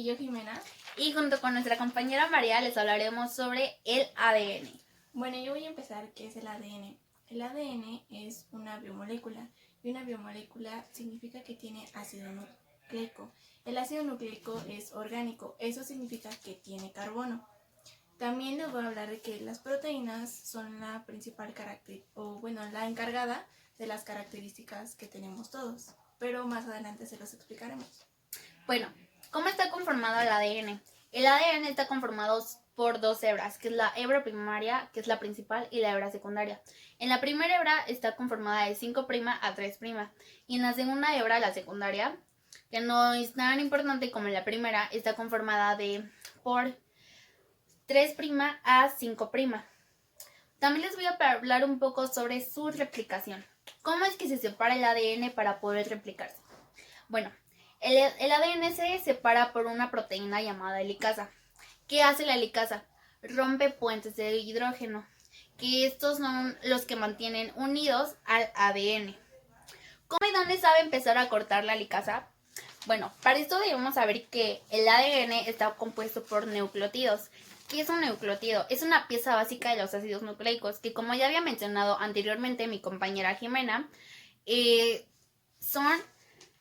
Y yo, Jimena. Y junto con nuestra compañera María les hablaremos sobre el ADN. Bueno, yo voy a empezar. ¿Qué es el ADN? El ADN es una biomolécula. Y una biomolécula significa que tiene ácido nucleico. El ácido nucleico es orgánico. Eso significa que tiene carbono. También les voy a hablar de que las proteínas son la principal la encargada de las características que tenemos todos. Pero más adelante se los explicaremos. Bueno, ¿cómo está conformado el ADN? El ADN está conformado por dos hebras, que es la hebra primaria, que es la principal, y la hebra secundaria. En la primera hebra está conformada de 5' a 3', y en la segunda hebra, la secundaria, que no es tan importante como en la primera, está conformada por 3' a 5'. También les voy a hablar un poco sobre su replicación. ¿Cómo es que se separa el ADN para poder replicarse? Bueno, el ADN se separa por una proteína llamada helicasa. ¿Qué hace la helicasa? Rompe puentes de hidrógeno, que estos son los que mantienen unidos al ADN. ¿Cómo y dónde sabe empezar a cortar la helicasa? Bueno, para esto debemos saber que el ADN está compuesto por nucleótidos. ¿Qué es un nucleótido? Es una pieza básica de los ácidos nucleicos que, como ya había mencionado anteriormente mi compañera Jimena, son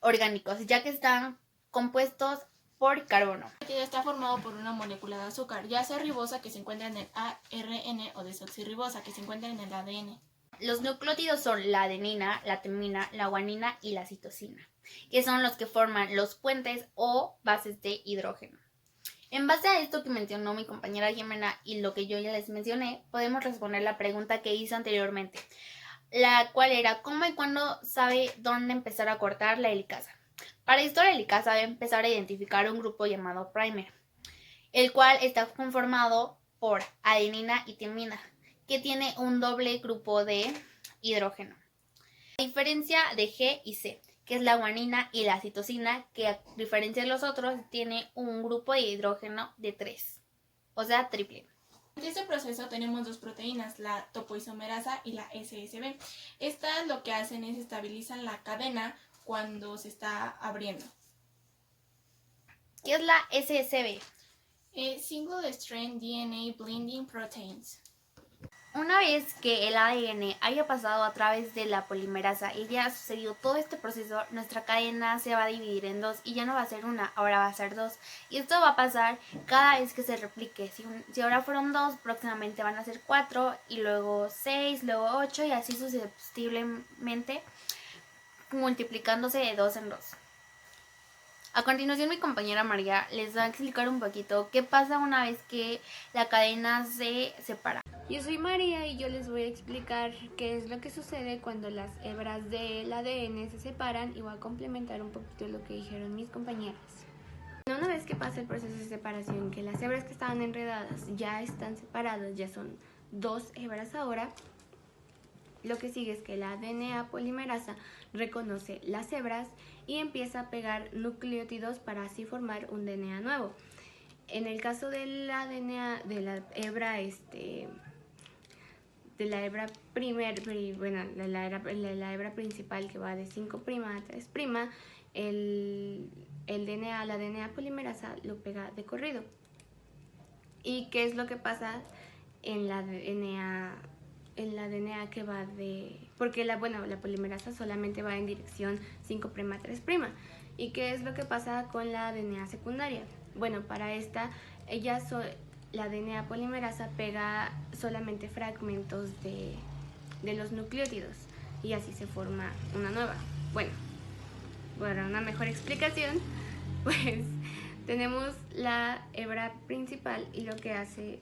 orgánicos, ya que están compuestos por carbono. Está formado por una molécula de azúcar, ya sea ribosa, que se encuentra en el ARN, o desoxirribosa, que se encuentra en el ADN. Los nucleótidos son la adenina, la timina, la guanina y la citosina, que son los que forman los puentes o bases de hidrógeno. En base a esto que mencionó mi compañera Jimena y lo que yo ya les mencioné, podemos responder la pregunta que hice anteriormente, la cual era ¿cómo y cuándo sabe dónde empezar a cortar la helicasa? Para esto la helicasa debe empezar a identificar un grupo llamado primer, el cual está conformado por adenina y timina, que tiene un doble grupo de hidrógeno. A diferencia de G y C, que es la guanina y la citosina, que a diferencia de los otros tiene un grupo de hidrógeno de 3, o sea, triple. En este proceso tenemos dos proteínas, la topoisomerasa y la SSB. Estas lo que hacen es estabilizan la cadena cuando se está abriendo. ¿Qué es la SSB? Single Strand DNA Blending Proteins. Una vez que el ADN haya pasado a través de la polimerasa y ya ha sucedido todo este proceso, nuestra cadena se va a dividir en dos y ya no va a ser una, ahora va a ser dos. Y esto va a pasar cada vez que se replique. Si ahora fueron 2, próximamente van a ser 4 y luego 6, luego 8 y así sucesivamente, multiplicándose de 2 en 2. A continuación mi compañera María les va a explicar un poquito qué pasa una vez que la cadena se separa. Yo soy María y yo les voy a explicar qué es lo que sucede cuando las hebras del ADN se separan y voy a complementar un poquito lo que dijeron mis compañeras. Una vez que pasa el proceso de separación, que las hebras que estaban enredadas ya están separadas, ya son 2 hebras ahora, lo que sigue es que la DNA polimerasa reconoce las hebras y empieza a pegar nucleótidos para así formar un DNA nuevo. En el caso del ADN de la hebra la hebra principal que va de 5' a 3', la DNA polimerasa lo pega de corrido. ¿Y qué es lo que pasa en la DNA que va de... porque la polimerasa solamente va en dirección 5' a 3'. ¿Y qué es lo que pasa con la DNA secundaria? Bueno, para esta, la DNA polimerasa pega solamente fragmentos de los nucleótidos y así se forma una nueva. Bueno, para una mejor explicación, pues tenemos la hebra principal y lo que hace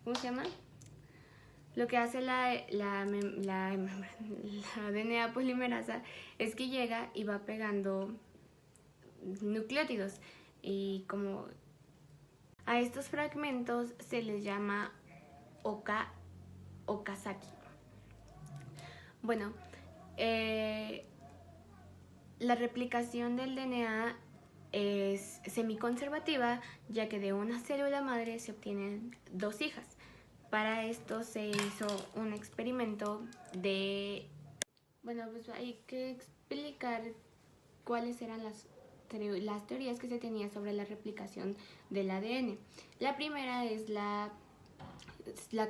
¿cómo se llama? Lo que hace la DNA polimerasa es que llega y va pegando nucleótidos y como a estos fragmentos se les llama Okazaki. Bueno, la replicación del DNA es semiconservativa, ya que de una célula madre se obtienen 2 hijas. Para esto se hizo un experimento de... Bueno, pues hay que explicar cuáles eran las las teorías que se tenía sobre la replicación del ADN. La primera es la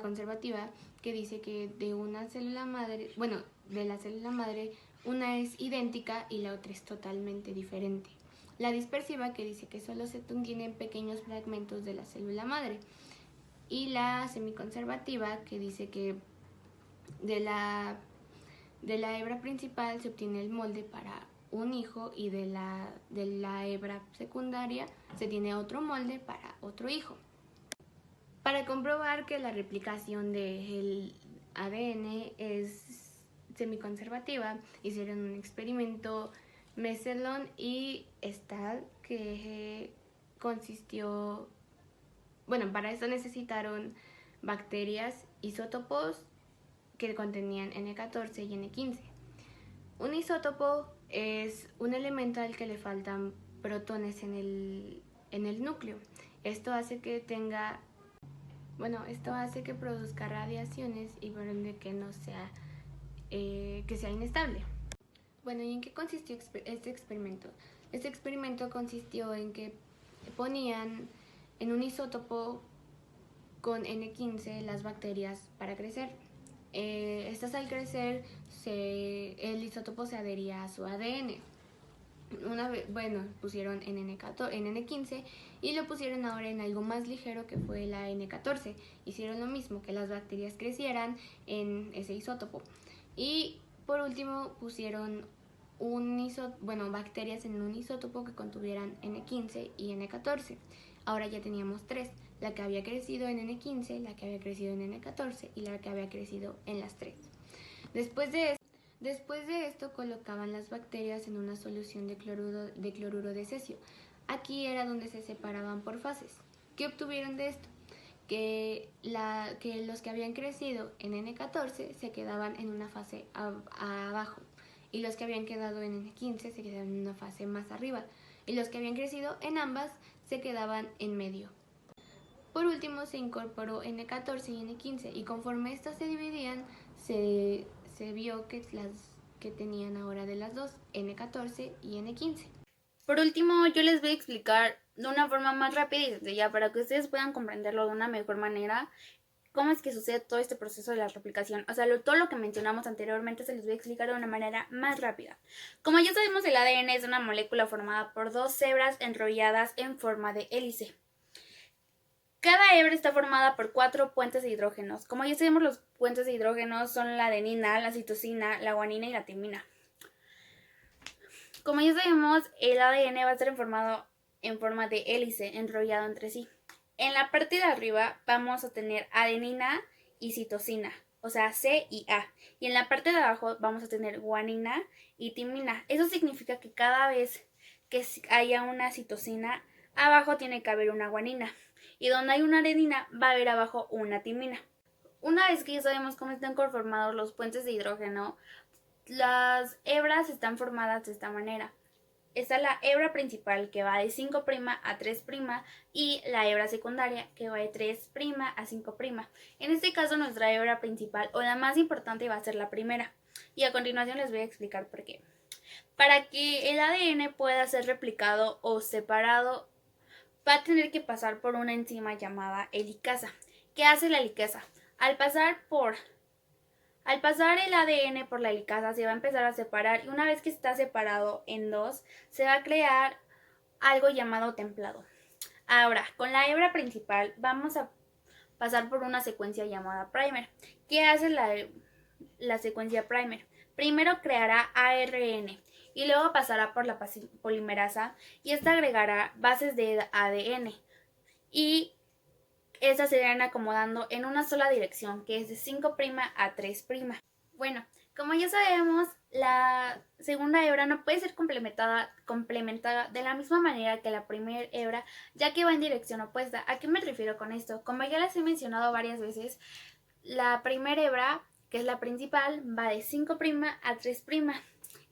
conservativa, que dice que de una célula madre, bueno, de la célula madre, una es idéntica y la otra es totalmente diferente. La dispersiva, que dice que solo se contienen pequeños fragmentos de la célula madre. Y la semiconservativa, que dice que de la hebra principal se obtiene el molde para un hijo y de la hebra secundaria se tiene otro molde para otro hijo. Para comprobar que la replicación del ADN es semiconservativa, hicieron un experimento Meselon y Stahl que consistió, bueno, para eso necesitaron bacterias isótopos que contenían N14 y N15. Un isótopo es un elemento al que le faltan protones en el núcleo. Esto hace que produzca radiaciones y por ende que no sea que sea inestable. Bueno, ¿y en qué consistió este experimento? Este experimento consistió en que ponían en un isótopo con N15 las bacterias para crecer. Estas al crecer, el isótopo se adhería a su ADN. Pusieron en N15 y lo pusieron ahora en algo más ligero que fue la N14. Hicieron lo mismo, que las bacterias crecieran en ese isótopo. Y por último pusieron bacterias en un isótopo que contuvieran N15 y N14. Ahora ya teníamos tres, la que había crecido en N15, la que había crecido en N14 y la que había crecido en las tres. Después de esto colocaban las bacterias en una solución de cloruro de cesio. Aquí era donde se separaban por fases. ¿Qué obtuvieron de esto? Que los que habían crecido en N14 se quedaban en una fase abajo y los que habían quedado en N15 se quedaban en una fase más arriba y los que habían crecido en ambas se quedaban en medio. Por último se incorporó N14 y N15 y conforme estas se dividían se vio que las que tenían ahora de las dos, N14 y N15. Por último, yo les voy a explicar de una forma más rápida y sencilla para que ustedes puedan comprenderlo de una mejor manera cómo es que sucede todo este proceso de la replicación. O sea, todo lo que mencionamos anteriormente se les voy a explicar de una manera más rápida. Como ya sabemos, el ADN es una molécula formada por dos hebras enrolladas en forma de hélice. Cada hebra está formada por 4 puentes de hidrógenos. Como ya sabemos, los puentes de hidrógenos son la adenina, la citosina, la guanina y la timina. Como ya sabemos, el ADN va a estar formado en forma de hélice, enrollado entre sí. En la parte de arriba vamos a tener adenina y citosina, o sea, C y A. Y en la parte de abajo vamos a tener guanina y timina. Eso significa que cada vez que haya una citosina, abajo tiene que haber una guanina. Y donde hay una adenina, va a haber abajo una timina. Una vez que ya sabemos cómo están conformados los puentes de hidrógeno, las hebras están formadas de esta manera. Está la hebra principal que va de 5' a 3' y la hebra secundaria que va de 3' a 5'. En este caso nuestra hebra principal o la más importante va a ser la primera. Y a continuación les voy a explicar por qué. Para que el ADN pueda ser replicado o separado, va a tener que pasar por una enzima llamada helicasa. ¿Qué hace la helicasa? Al pasar el ADN por la helicasa se va a empezar a separar y una vez que está separado en dos, se va a crear algo llamado templado. Ahora, con la hebra principal vamos a pasar por una secuencia llamada primer. ¿Qué hace la secuencia primer? Primero creará ARN y luego pasará por la polimerasa y esta agregará bases de ADN y estas se irán acomodando en una sola dirección, que es de 5' a 3'. Bueno, como ya sabemos, la segunda hebra no puede ser complementada de la misma manera que la primera hebra, ya que va en dirección opuesta. ¿A qué me refiero con esto? Como ya les he mencionado varias veces, la primera hebra, que es la principal, va de 5' a 3'.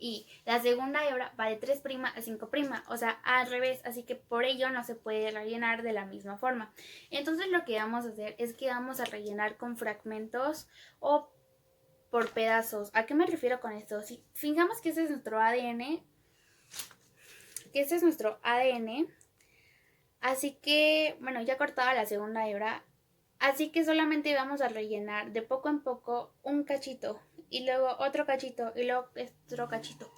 Y la segunda hebra va de 3' a 5', o sea, al revés, así que por ello no se puede rellenar de la misma forma. Entonces lo que vamos a hacer es que vamos a rellenar con fragmentos o por pedazos. ¿A qué me refiero con esto? Si fijamos que ese es nuestro ADN, que este es nuestro ADN. Así que, bueno, ya cortada la segunda hebra. Así que solamente vamos a rellenar de poco en poco un cachito y luego otro cachito y luego otro cachito.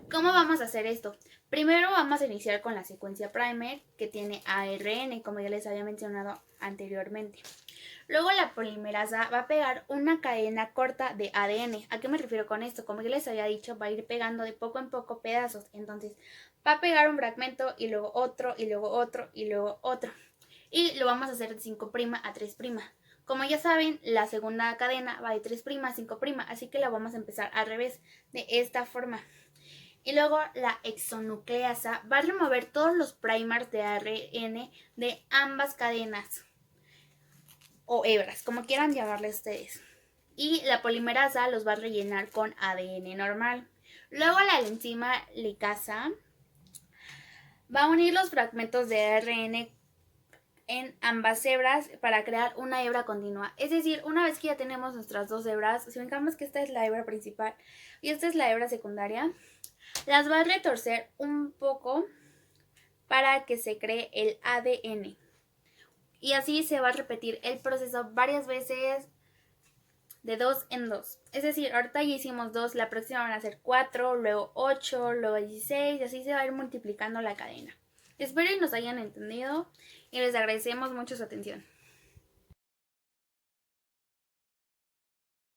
¿Cómo vamos a hacer esto? Primero vamos a iniciar con la secuencia primer que tiene ARN, como ya les había mencionado anteriormente. Luego la polimerasa va a pegar una cadena corta de ADN. ¿A qué me refiero con esto? Como ya les había dicho, va a ir pegando de poco en poco pedazos. Entonces va a pegar un fragmento y luego otro y luego otro y luego otro. Y lo vamos a hacer de 5' a 3'. Como ya saben, la segunda cadena va de 3' a 5', así que la vamos a empezar al revés, de esta forma. Y luego la exonucleasa va a remover todos los primers de ARN de ambas cadenas o hebras, como quieran llamarle ustedes. Y la polimerasa los va a rellenar con ADN normal. Luego la enzima licasa va a unir los fragmentos de ARN en ambas hebras para crear una hebra continua. Es decir, una vez que ya tenemos nuestras dos hebras, si fijamos que esta es la hebra principal y esta es la hebra secundaria, las va a retorcer un poco para que se cree el ADN. Y así se va a repetir el proceso varias veces de 2 en 2. Es decir, ahorita ya hicimos 2, la próxima van a ser 4, luego 8, luego 16 y así se va a ir multiplicando la cadena. Espero que nos hayan entendido y les agradecemos mucho su atención.